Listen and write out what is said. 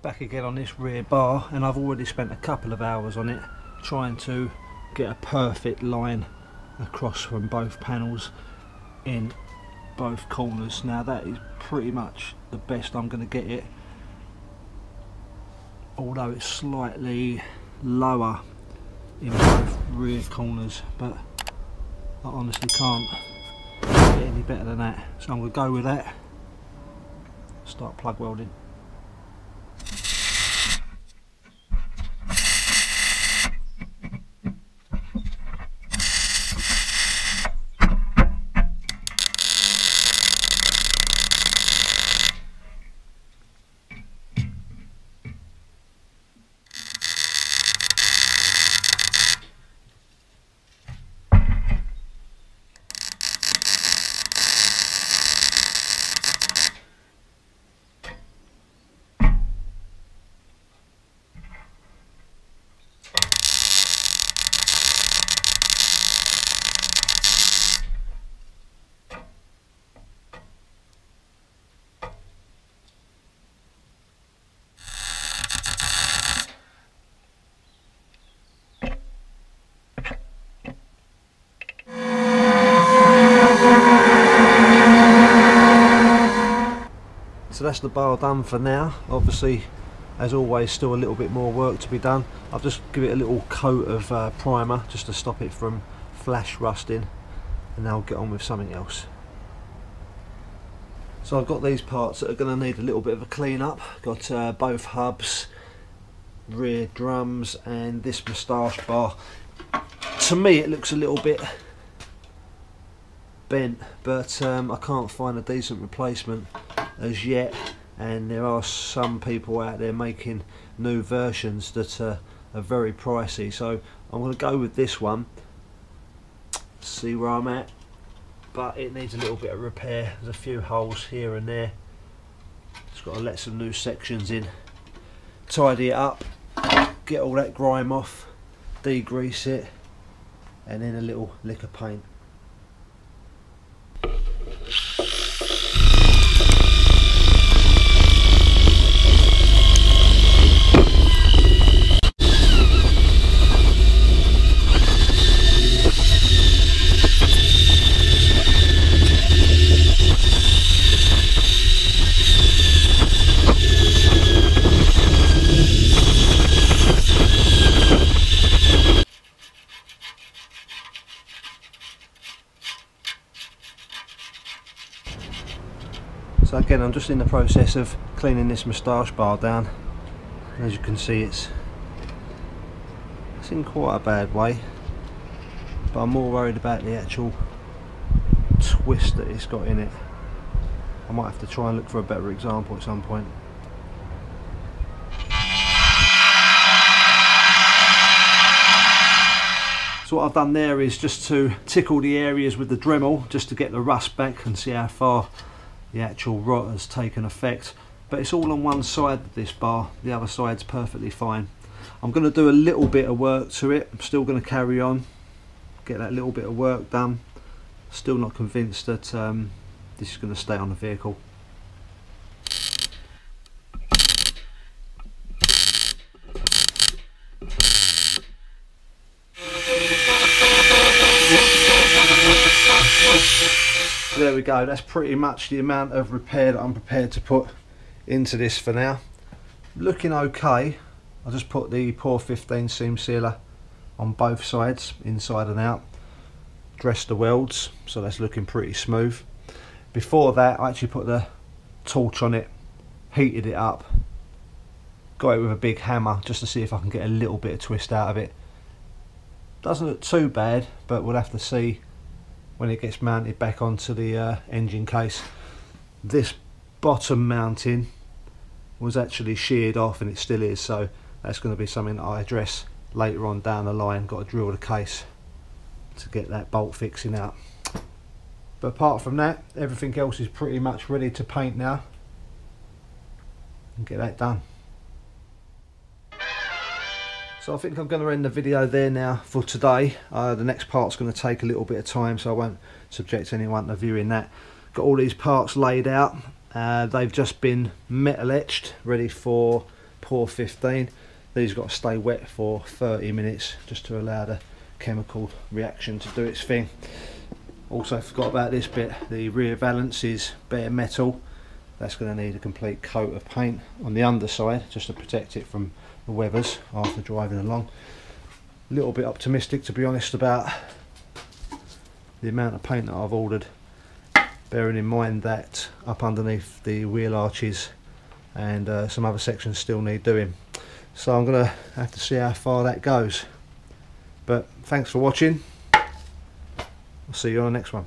Back again on this rear bar, and I've already spent a couple of hours on it trying to get a perfect line across from both panels in both corners. Now that is pretty much the best I'm going to get it, although it's slightly lower in both rear corners, but I honestly can't get any better than that, so I'm going to go with that. Start plug welding. So that's the bar done for now. Obviously, as always, still a little bit more work to be done. I'll just give it a little coat of primer just to stop it from flash rusting, and then I'll get on with something else. So I've got these parts that are going to need a little bit of a clean up. Got both hubs, rear drums, and this moustache bar. To me it looks a little bit bent, but I can't find a decent replacement as yet, and there are some people out there making new versions that are very pricey, so I'm going to go with this one, see where I'm at. But it needs a little bit of repair. There's a few holes here and there. Just got to let some new sections in, tidy it up, get all that grime off, degrease it, and then a little lick of paint. So again, I'm just in the process of cleaning this moustache bar down. As you can see, it's in quite a bad way, but I'm more worried about the actual twist that it's got in it. I might have to try and look for a better example at some point. So what I've done there is just to tickle the areas with the Dremel, just to get the rust back and see how far the actual rot has taken effect. But it's all on one side of this bar, the other side's perfectly fine. I'm going to do a little bit of work to it. I'm still going to carry on, get that little bit of work done. Still not convinced that this is going to stay on the vehicle. There we go, that's pretty much the amount of repair that I'm prepared to put into this for now. Looking okay. I'll just put the Pour 15 seam sealer on both sides, inside and out. Dress the welds, so that's looking pretty smooth. Before that, I actually put the torch on it, heated it up, got it with a big hammer just to see if I can get a little bit of twist out of it. Doesn't look too bad, but we'll have to see when it gets mounted back onto the engine case. This bottom mounting was actually sheared off, and it still is, so that's going to be something that I address later on down the line. Got to drill the case to get that bolt fixing out. But apart from that, everything else is pretty much ready to paint now and get that done. So I think I'm going to end the video there now for today. The next part's going to take a little bit of time, so I won't subject anyone to viewing that. Got all these parts laid out. They've just been metal etched, ready for pour 15. These got to stay wet for 30 minutes just to allow the chemical reaction to do its thing. Also forgot about this bit, the rear valance is bare metal. That's going to need a complete coat of paint on the underside just to protect it from the weathers after driving along. A little bit optimistic, to be honest, about the amount of paint that I've ordered, bearing in mind that up underneath the wheel arches and some other sections still need doing. So I'm going to have to see how far that goes. But thanks for watching. I'll see you on the next one.